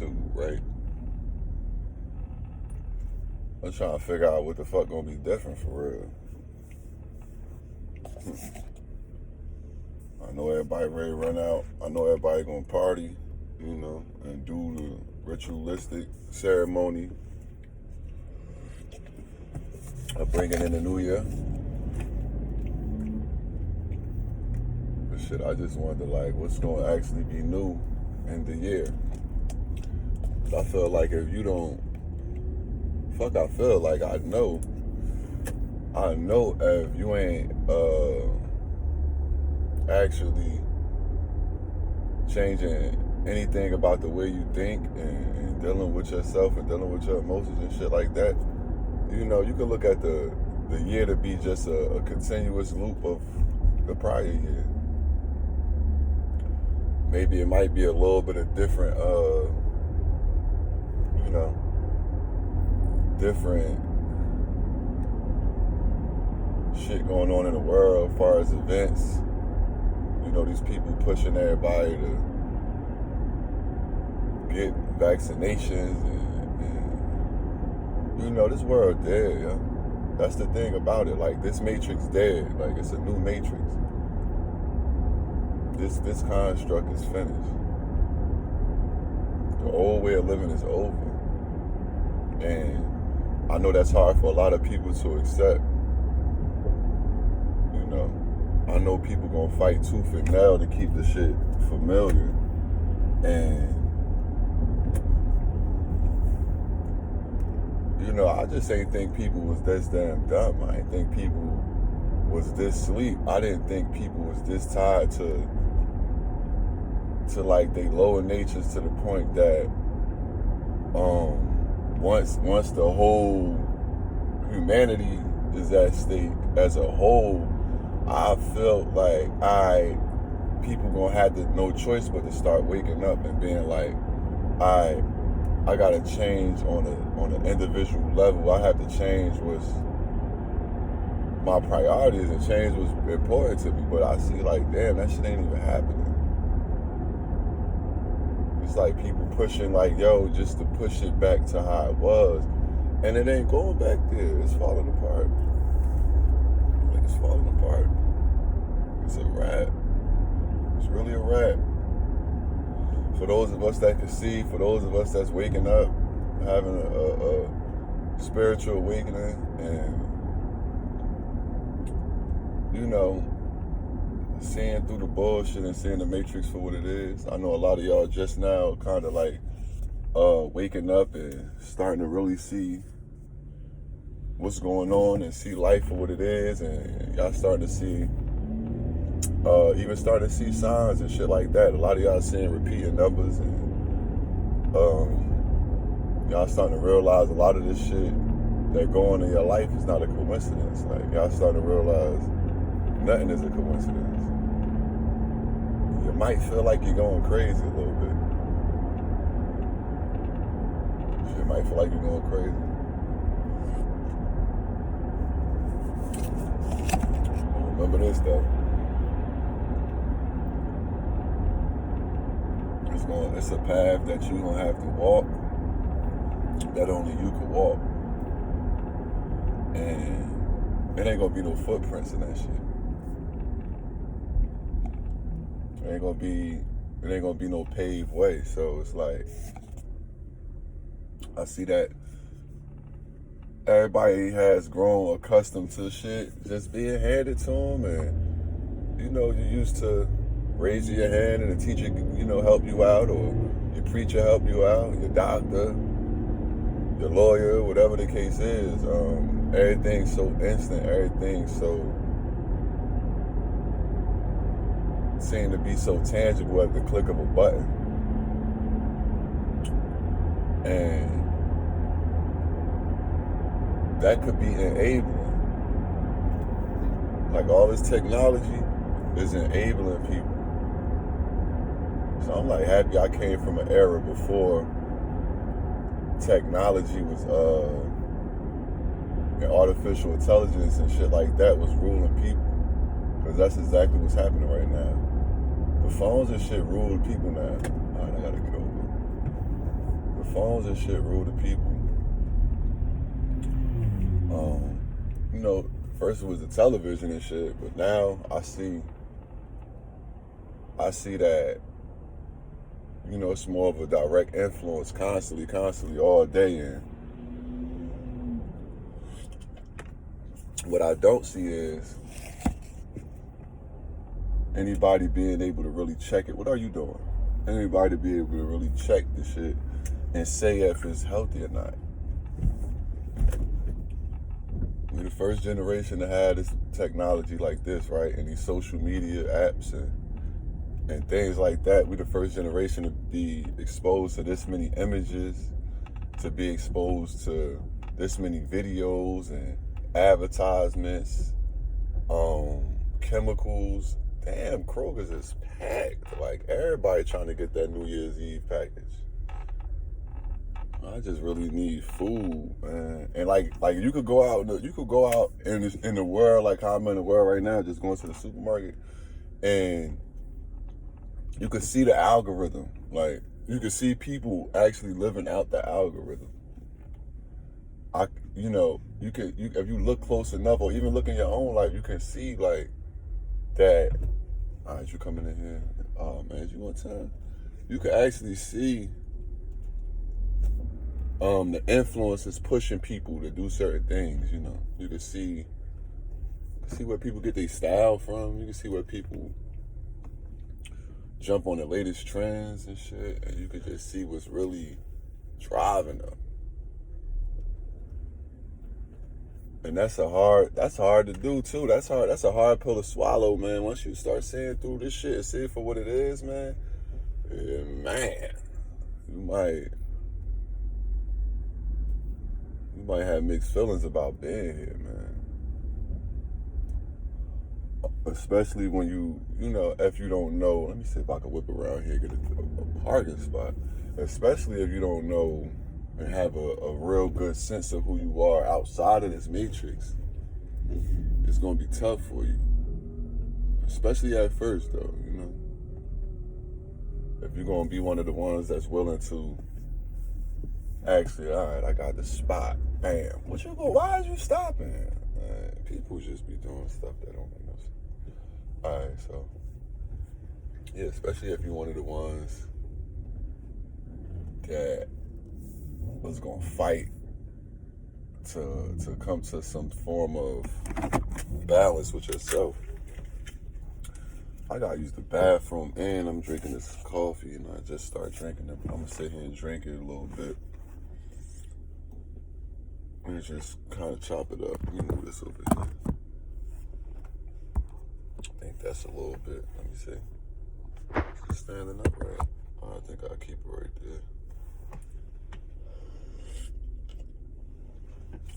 attitude, right? I'm trying to figure out what the fuck gonna be different for real. I know everybody ready to run out. I know everybody gonna party, and do the ritualistic ceremony of bringing in the new year. But shit, I just wonder, like, what's gonna actually be new in the year? I feel like if you don't, I feel like I know if you ain't actually changing anything about the way you think and dealing with yourself and dealing with your emotions and shit like that, you can look at the year to be just a continuous loop of the prior year. Maybe it might be a little bit of different different shit going on in the world as far as events. These people pushing everybody to get vaccinations and this world dead, yeah. That's the thing about it. Like, this matrix dead. Like, it's a new matrix. This construct is finished. The old way of living is over. And I know that's hard for a lot of people to accept. I know people gonna fight tooth and nail to keep the shit familiar. And I just ain't think people was this damn dumb. I ain't think people was this sleep. I didn't think people was this tied to like they lower natures, to the point that once the whole humanity is at stake as a whole, I felt like people gonna have no choice but to start waking up and being like, I gotta change on an individual level. I have to change what's my priorities and change what's important to me. But I see, like, damn, that shit ain't even happening. It's like people pushing, like, yo, just to push it back to how it was, and it ain't going back there. It's falling apart. Like, it's falling apart. It's a wrap. It's really a wrap. For those of us that can see, for those of us that's waking up, having a spiritual awakening, and seeing through the bullshit and seeing the matrix for what it is. I know a lot of y'all just now kind of like waking up and starting to really see what's going on and see life for what it is, and y'all starting to see even starting to see signs and shit like that. A lot of y'all seeing repeating numbers, and y'all starting to realize a lot of this shit that going on in your life is not a coincidence. Like, y'all starting to realize nothing is a coincidence. You might feel like you're going crazy a little bit. You might feel like you're going crazy. Remember this though. It's a path that you're gonna have to walk that only you can walk. And it ain't gonna be no footprints in that shit. It ain't gonna be no paved way. So it's like, I see that everybody has grown accustomed to shit just being handed to them, and you used to raise your hand and the teacher help you out, or your preacher help you out, your doctor, your lawyer, whatever the case is. Everything's so instant, everything's so seem to be so tangible at the click of a button. And that could be enabling. Like, all this technology is enabling people. So I'm like happy I came from an era before technology was and artificial intelligence and shit like that was ruling people. Because that's exactly what's happening right now. The phones and shit rule people now. Alright, I gotta get over. phones and shit rule the people. You know, first it was the television and shit, but now I see that, you know, it's more of a direct influence constantly, all day. And what I don't see is anybody being able to really check it. What are you doing? Anybody be able to really check the shit and say if it's healthy or not. We're the first generation to have this technology like this, right? And these social media apps and things like that. We're the first generation to be exposed to this many images, to be exposed to this many videos and advertisements, chemicals. Damn, Kroger's is packed. Like, everybody trying to get that New Year's Eve package. I just really need food, man. And like you could go out in the world, like how I'm in the world right now, just going to the supermarket, and you could see the algorithm. Like, you could see people actually living out the algorithm. If you look close enough, or even look in your own life, you can see like that. All right, you coming in here? Oh man, you want time? You can actually see the influence is pushing people to do certain things. You know, you can see where people get their style from. You can see where people jump on the latest trends and shit, and you can just see what's really driving them. And that's hard to do too. That's a hard pill to swallow, man. Once you start seeing through this shit and see it for what it is, man, you might have mixed feelings about being here, man. Especially when if you don't know. Let me see if I can whip around here, get a parking spot. Especially if you don't know and have a real good sense of who you are outside of this matrix. It's gonna be tough for you. Especially at first, though, you know. If you're gonna be one of the ones that's willing to actually, all right, I got the spot. Bam. Why is you stopping? People just be doing stuff that don't make no sense. All right, so yeah, especially if you're one of the ones that was gonna fight to come to some form of balance with yourself. I gotta use the bathroom, and I'm drinking this coffee, and I just started drinking it. I'm gonna sit here and drink it a little bit, and just kind of chop it up. Let me move this over here. I think that's a little bit. Let me see. It's standing up right. I think I'll keep it right there.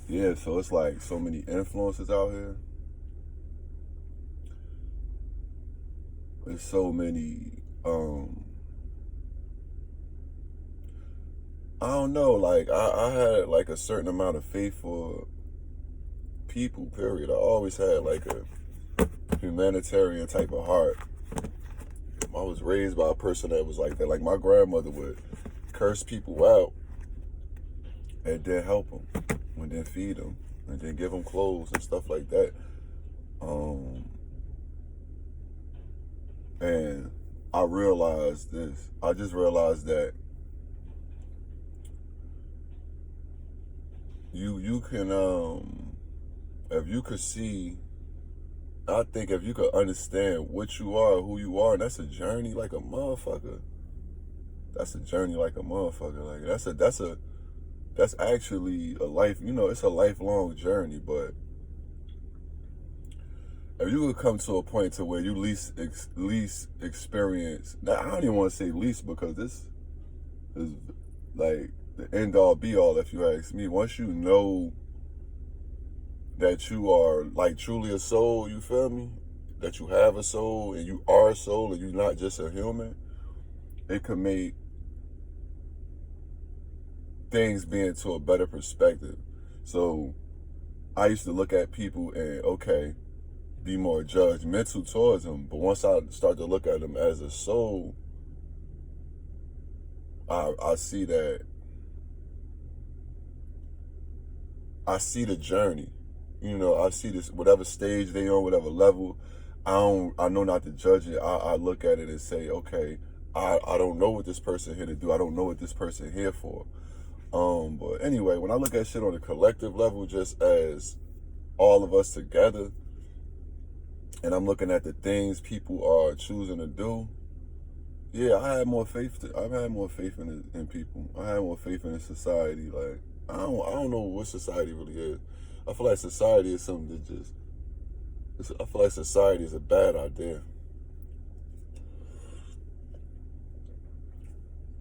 Yeah, so it's like so many influences out here. There's so many, I don't know, like, I had like a certain amount of faith for people, period. I always had like a humanitarian type of heart. I was raised by a person that was like that. Like, my grandmother would curse people out and then help them, and then feed them, and then give them clothes and stuff like that. And I realized this. I just realized that you can, if you could see, I think if you could understand what you are, who you are, and that's a journey like a motherfucker. That's a journey like a motherfucker. Like, that's actually a life, it's a lifelong journey. But if you could come to a point to where you least experience, now I don't even want to say least, because this is like the end all be all, if you ask me. Once you know that you are like truly a soul, you feel me? That you have a soul, and you are a soul, and you're not just a human, it could make things be into a better perspective. So I used to look at people and, okay, be more judgmental towards them. But once I start to look at them as a soul, I see that I see the journey. You know, I see this, whatever stage they on, whatever level. I know not to judge it. I look at it and say, okay, I don't know what this person here to do. I don't know what this person here for. But anyway, when I look at shit on a collective level, just as all of us together, and I'm looking at the things people are choosing to do, yeah, I have more faith. I've had more faith in people. I have more faith in society. Like I don't know what society really is. I feel like society is something that just. I feel like society is a bad idea.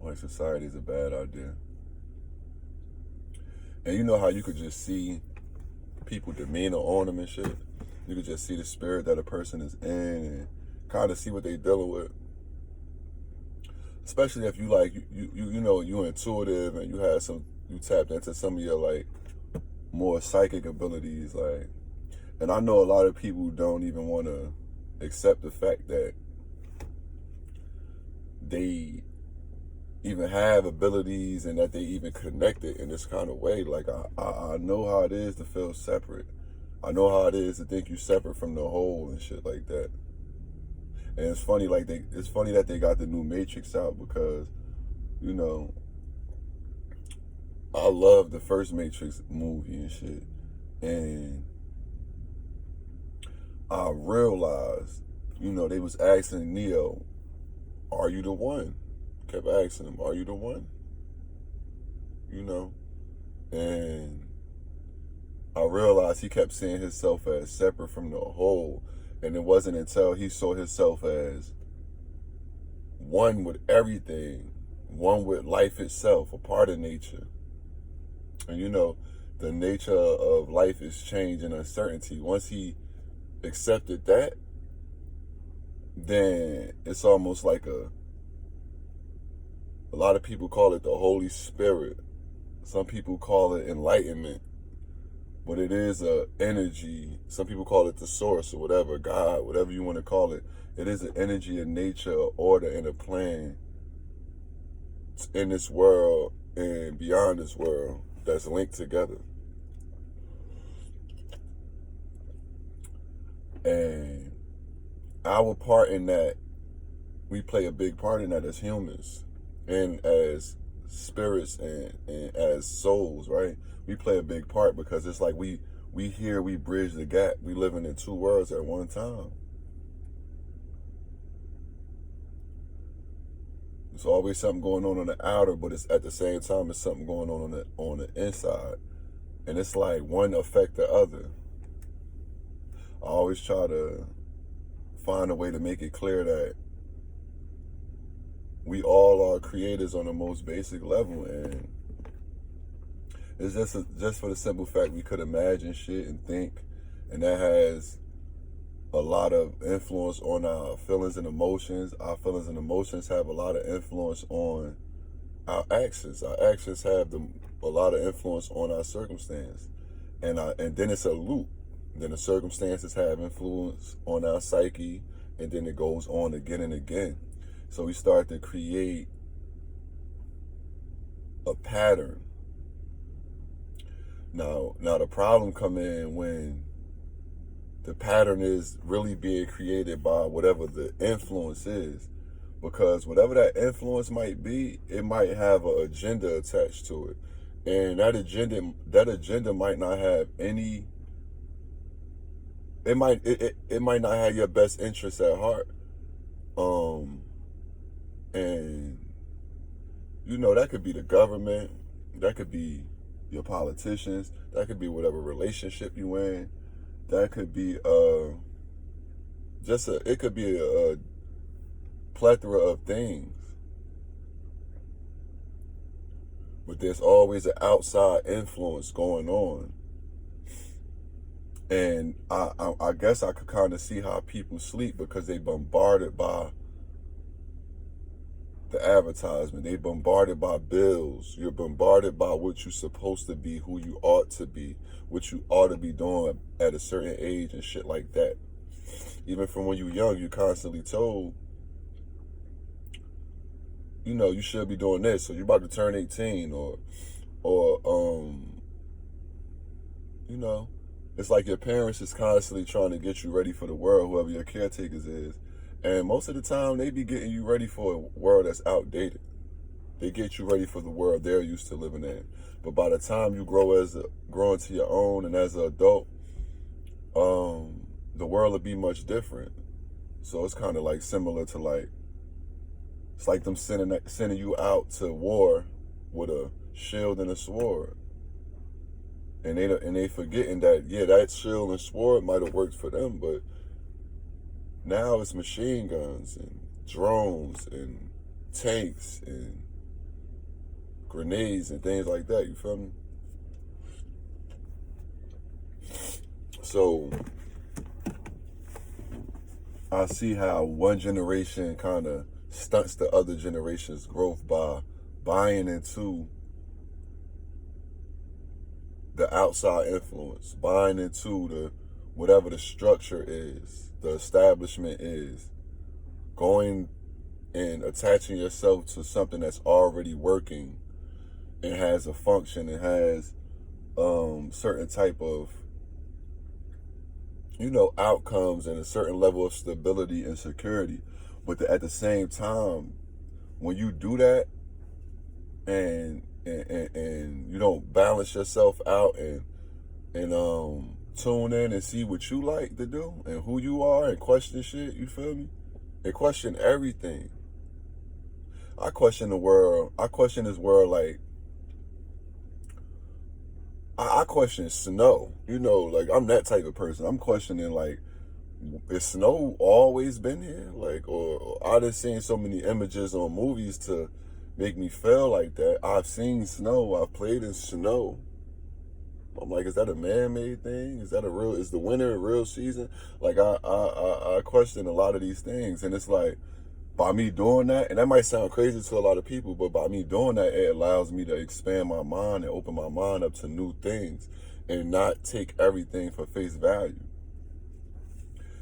Like society is a bad idea. And you know how you could just see people demeanor on them and shit. You could just see the spirit that a person is in and kind of see what they dealing with. Especially if you like you know you're intuitive and you tapped into some of your like more psychic abilities, like. And I know a lot of people don't even want to accept the fact that they even have abilities and that they even connected in this kind of way. Like I know how it is to feel separate. I know how it is to think you separate from the whole and shit like that. And it's funny, like it's funny that they got the new Matrix out because, you know, I love the first Matrix movie and shit. And I realized, you know, they was asking Neo, are you the one? Kept asking him, are you the one? You know? And I realized he kept seeing himself as separate from the whole. And it wasn't until he saw himself as one with everything, one with life itself, a part of nature. And you know, the nature of life is change and uncertainty. Once he accepted that, then it's almost like a lot of people call it the Holy Spirit. Some people call it enlightenment. But it is a energy. Some people call it the source or whatever, God, whatever you want to call it. It is an energy, a nature, a order, and a plan in this world and beyond this world that's linked together. And our part in that, we play a big part in that as humans and as spirits and as souls, right? We play a big part because it's like we bridge the gap. We living in two worlds at one time. There's always something going on the outer, but it's at the same time it's something going on the inside. And it's like one affect the other. I always try to find a way to make it clear that we all are creators on the most basic level, and it's just for the simple fact we could imagine shit and think, and that has a lot of influence on our feelings and emotions. Our feelings and emotions have a lot of influence on our actions. Our actions have a lot of influence on our circumstance, and then it's a loop. Then the circumstances have influence on our psyche, and then it goes on again and again. So we start to create a pattern. Now the problem come in when the pattern is really being created by whatever the influence is. Because whatever that influence might be, it might have an agenda attached to it. And that agenda might not have any, it might not have your best interests at heart. And you know, that could be the government, that could be your politicians, that could be whatever relationship you in, that could be it could be a plethora of things. But there's always an outside influence going on. And I guess I could kind of see how people sleep because they bombarded by the advertisement. They bombarded by bills. You're bombarded by what you're supposed to be, who you ought to be, what you ought to be doing at a certain age and shit like that. Even from when you're young, you're constantly told, you know, you should be doing this. So you're about to turn 18 or You know, it's like your parents is constantly trying to get you ready for the world, whoever your caretakers is. And most of the time, they be getting you ready for a world that's outdated. They get you ready for the world they're used to living in. But by the time you grow into your own and as an adult, the world will be much different. So it's kind of like similar to like, it's like them sending you out to war with a shield and a sword. And they forgetting that, yeah, that shield and sword might have worked for them, but now it's machine guns and drones and tanks and grenades and things like that. You feel me? So I see how one generation kind of stunts the other generation's growth by buying into the outside influence, buying into the whatever the structure is, the establishment is, going and attaching yourself to something that's already working and has a function and has certain type of, outcomes and a certain level of stability and security. But at the same time, when you do that and you don't balance yourself out and tune in and see what you like to do and who you are and question shit, you feel me? And question everything. I question the world. I question this world like, I question snow. Like I'm that type of person. I'm questioning like, is snow always been here? Like, or I just seen so many images on movies to make me feel like that. I've seen snow. I've played in snow. I'm like, is that a man-made thing? Is the winter a real season? Like I question a lot of these things, and it's like, by me doing that, and that might sound crazy to a lot of people, but by me doing that, it allows me to expand my mind and open my mind up to new things and not take everything for face value.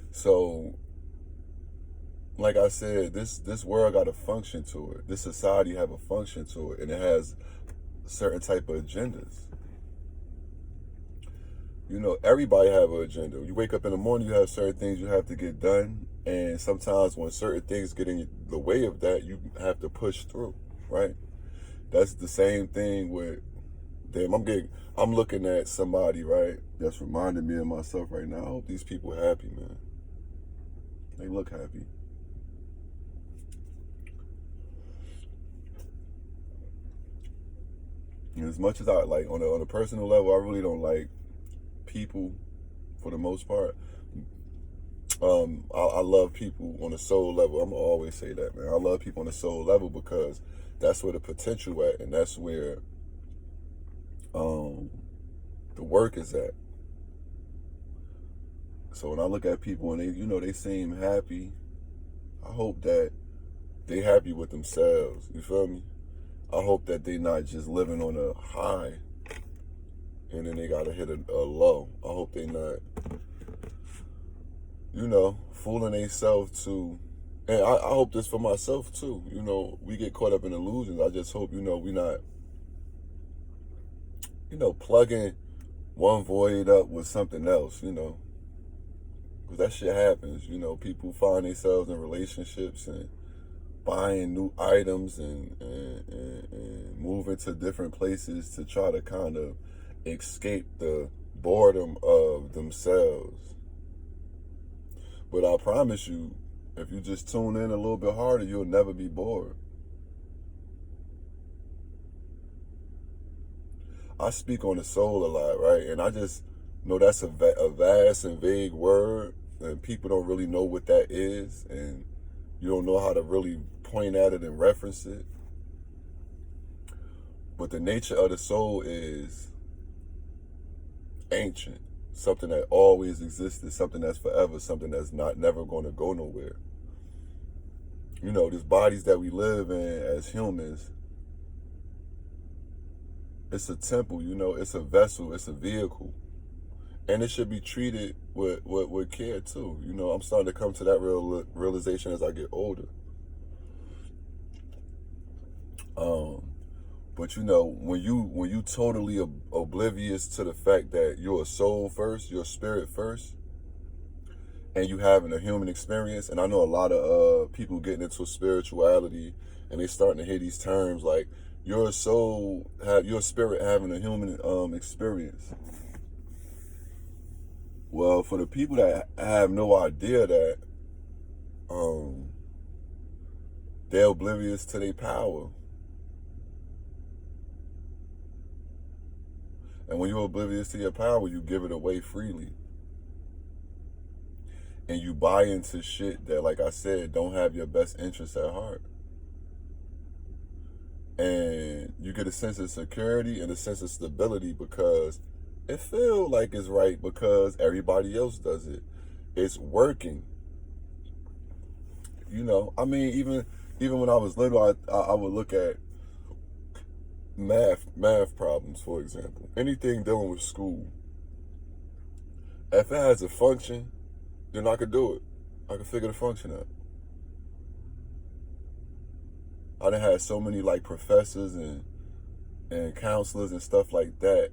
So, like I said, this world got a function to it. This society have a function to it, and it has certain type of agendas. Everybody have an agenda. You wake up in the morning, you have certain things you have to get done. And sometimes when certain things get in the way of that, you have to push through, right? That's the same thing with, I'm looking at somebody, right, that's reminding me of myself right now. I hope these people are happy, man. They look happy. And as much as I like, on a personal level, I really don't like people for the most part. I love people on a soul level. I'm gonna always say that, man. I love people on a soul level because that's where the potential at, and that's where the work is at. So when I look at people and they seem happy, I hope that they happy with themselves. You feel me? I hope that they not just living on a high and then they gotta hit a low. I hope they not, fooling themselves to, and I hope this for myself too. We get caught up in illusions. I just hope, we not, plugging one void up with something else, because that shit happens. People find themselves in relationships and buying new items and moving to different places to try to kind of escape the boredom of themselves. But I promise you, if you just tune in a little bit harder, you'll never be bored. I speak on the soul a lot, right? And I just know that's a vast and vague word, and people don't really know what that is, and you don't know how to really point at it and reference it. But the nature of the soul is ancient, something that always existed, something that's forever, something that's never going to go nowhere. These bodies that we live in as humans, it's a temple, it's a vessel, it's a vehicle. And it should be treated with care too. I'm starting to come to that realization as I get older. But you know, when you totally oblivious to the fact that you're a soul first, you're a spirit first, and you having a human experience, and I know a lot of people getting into spirituality, and they starting to hear these terms like your soul, your spirit having a human experience. Well, for the people that have no idea that, um, they're oblivious to their power. And when you're oblivious to your power, you give it away freely. And you buy into shit that, like I said, don't have your best interests at heart. And you get a sense of security and a sense of stability because it feels like it's right because everybody else does it. It's working. You know, I mean, even when I was little, I would look at math problems, for example. Anything dealing with school. If it has a function, then I could do it. I could figure the function out. I done had so many like professors and counselors and stuff like that,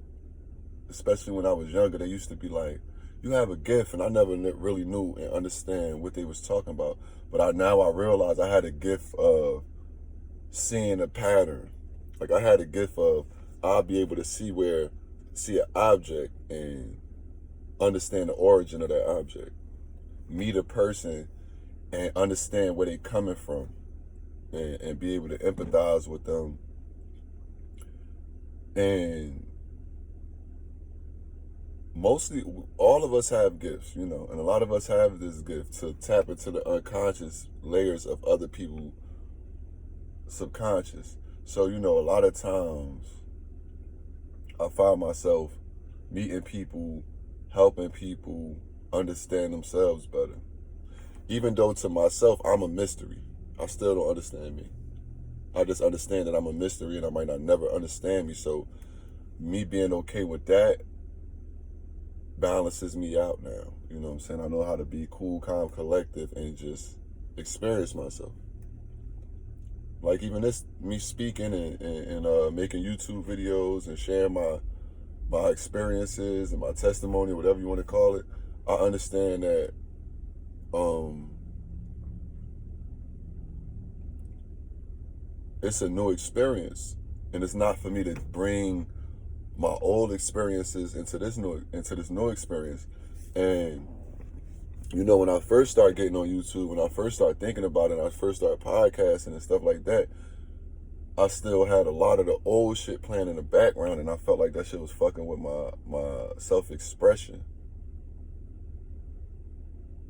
especially when I was younger. They used to be like, you have a gift, and I never really knew and understand what they was talking about. But now I realize I had a gift of seeing a pattern. Like I had a gift of, I'll be able to see an object and understand the origin of that object. Meet a person and understand where they coming from and be able to empathize with them. And mostly, all of us have gifts, you know, and a lot of us have this gift to tap into the unconscious layers of other people's subconscious. So, you know, a lot of times I find myself meeting people, helping people understand themselves better. Even though to myself, I'm a mystery. I still don't understand me. I just understand that I'm a mystery and I might not never understand me. So me being okay with that balances me out now. You know what I'm saying? I know how to be cool, calm, collective, and just experience myself. Like even this, me speaking and making YouTube videos and sharing my experiences and my testimony, whatever you want to call it, I understand that it's a new experience, and it's not for me to bring my old experiences into this new experience. And you know, when I first started getting on YouTube, when I first started thinking about it, I first started podcasting and stuff like that, I still had a lot of the old shit playing in the background, and I felt like that shit was fucking with my self-expression.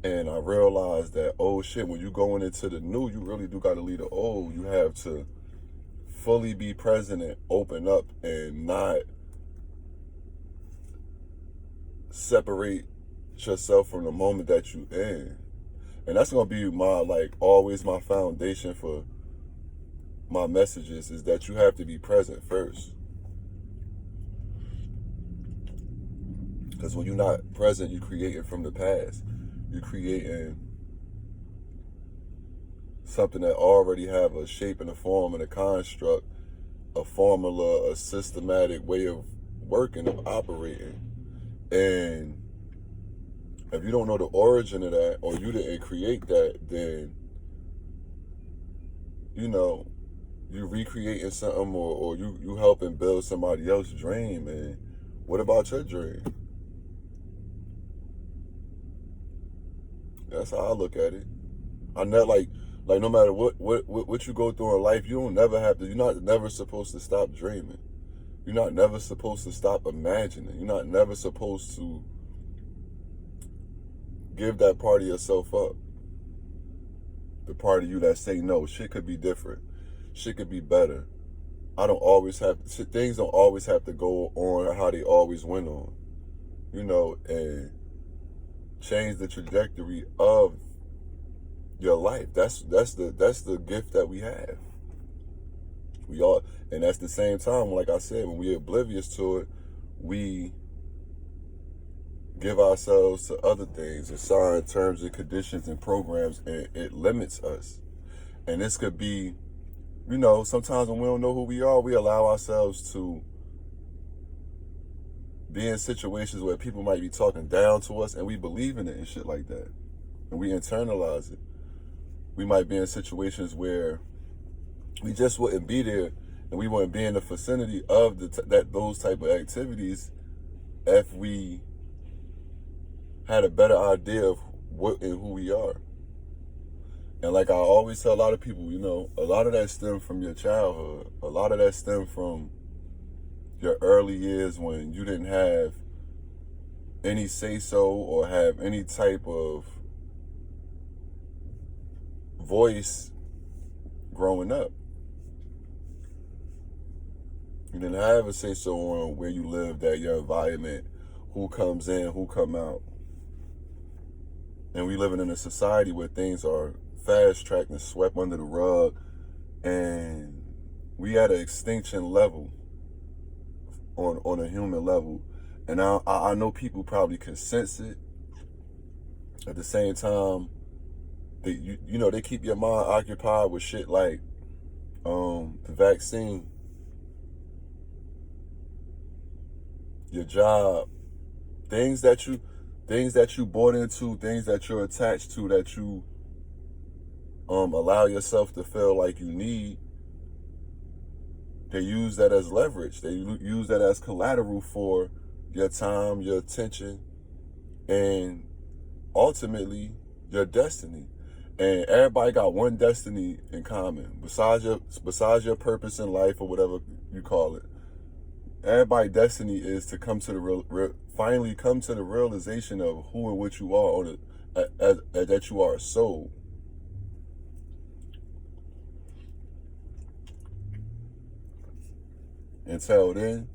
And I realized that, oh shit, when you going into the new, you really do got to leave the old. You have to fully be present and open up and not separate yourself from the moment that you in. And that's going to be always my foundation for my messages, is that you have to be present first. Because when you're not present, you're creating from the past. You're creating something that already have a shape and a form and a construct, a formula, a systematic way of working, of operating. And if you don't know the origin of that, or you didn't create that, then, you know, you recreating something, or you helping build somebody else's dream. And what about your dream? That's how I look at it. I never like no matter what you go through in life, you don't never have to. You're not never supposed to stop dreaming. You're not never supposed to stop imagining. You're not never supposed to give that part of yourself up. The part of you that say no, shit could be different. Shit could be better. Things don't always have to go on how they always went on. You know, and change the trajectory of your life. That's the gift that we have. We all, and at the same time, like I said, when we're oblivious to it, we give ourselves to other things and sign terms and conditions and programs, and it limits us. And this could be sometimes when we don't know who we are, we allow ourselves to be in situations where people might be talking down to us and we believe in it and shit like that. And we internalize it. We might be in situations where we just wouldn't be there and we wouldn't be in the vicinity of those type of activities if we had a better idea of what and who we are. And like I always tell a lot of people, a lot of that stems from your childhood. A lot of that stems from your early years when you didn't have any say-so or have any type of voice growing up. You didn't have a say-so on where you lived, at your environment, who comes in, who come out. And we living in a society where things are fast-tracked and swept under the rug, and we at an extinction level on a human level. And I know people probably can sense it. At the same time, they keep your mind occupied with shit like the vaccine, your job, things that you bought into, things that you're attached to, that you allow yourself to feel like you need. They use that as leverage. They use that as collateral for your time, your attention, and ultimately your destiny. And everybody got one destiny in common besides your purpose in life, or whatever you call it. Everybody's destiny is to come to finally come to the realization of who and what you are, that you are a soul. Until then,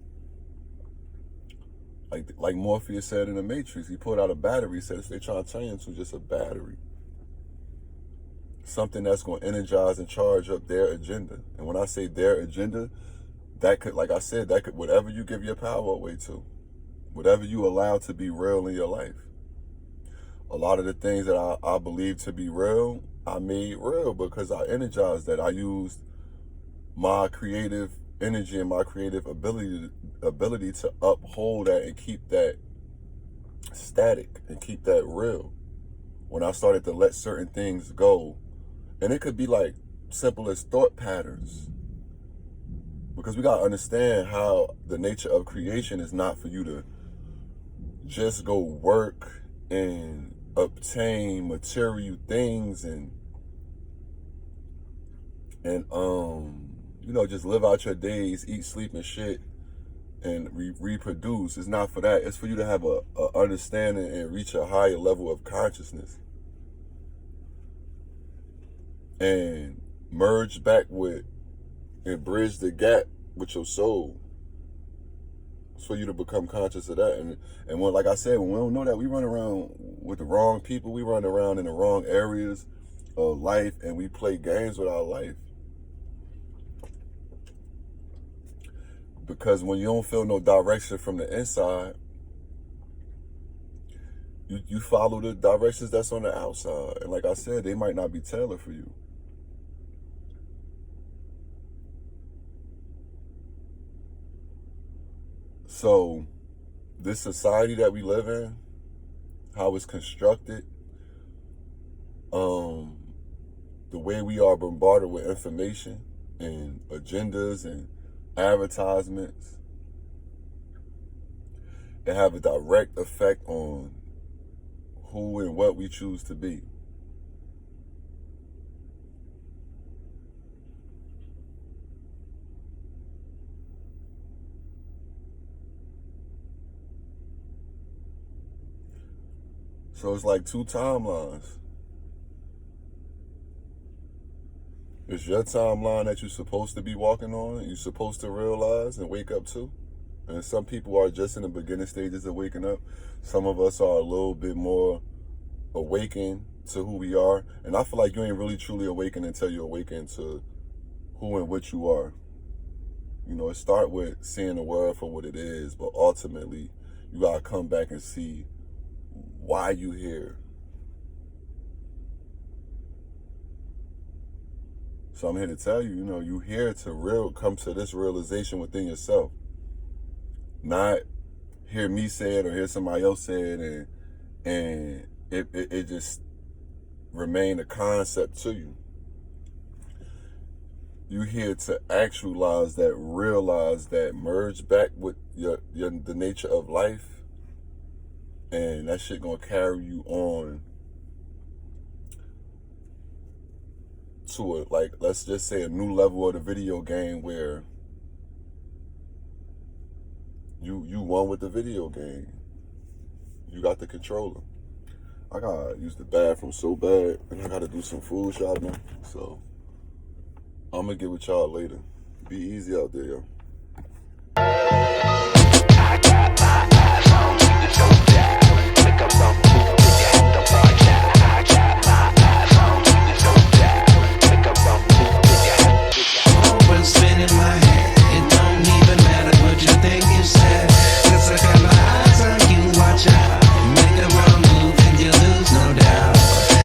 like Morpheus said in the Matrix, he pulled out a battery, said they're trying to turn you into just a battery. Something that's going to energize and charge up their agenda. And when I say their agenda, that could, like I said, whatever you give your power away to, whatever you allow to be real in your life. A lot of the things that I believe to be real, I made real because I energized that. I used my creative energy and my creative ability to uphold that and keep that static and keep that real. When I started to let certain things go, and it could be like simple as thought patterns, because we got to understand how the nature of creation is not for you to just go work and obtain material things and just live out your days, eat, sleep, and shit, and reproduce. It's not for that. It's for you to have a understanding and reach a higher level of consciousness and merge back with and bridge the gap with your soul. It's for you to become conscious of that. And when, like I said, when we don't know that, we run around with the wrong people. We run around in the wrong areas of life, and we play games with our life. Because when you don't feel no direction from the inside, you follow the directions that's on the outside. And like I said, they might not be tailored for you. So this society that we live in, how it's constructed, the way we are bombarded with information and agendas and advertisements, it have a direct effect on who and what we choose to be. So it's like two timelines. It's your timeline that you're supposed to be walking on, and you're supposed to realize and wake up to. And some people are just in the beginning stages of waking up. Some of us are a little bit more awakened to who we are. And I feel like you ain't really truly awakened until you awaken to who and what you are. It start with seeing the world for what it is, but ultimately you gotta come back and see why you here. So I'm here to tell you, you here to come to this realization within yourself. Not hear me say it or hear somebody else say it and it just remain a concept to you. You here to actualize that, realize that, merge back with the nature of life, and that shit gonna carry you on to let's just say a new level of the video game where you won with the video game. You got the controller. I gotta use the bathroom so bad, and I gotta do some food shopping. So I'm gonna get with y'all later. Be easy out there, yo.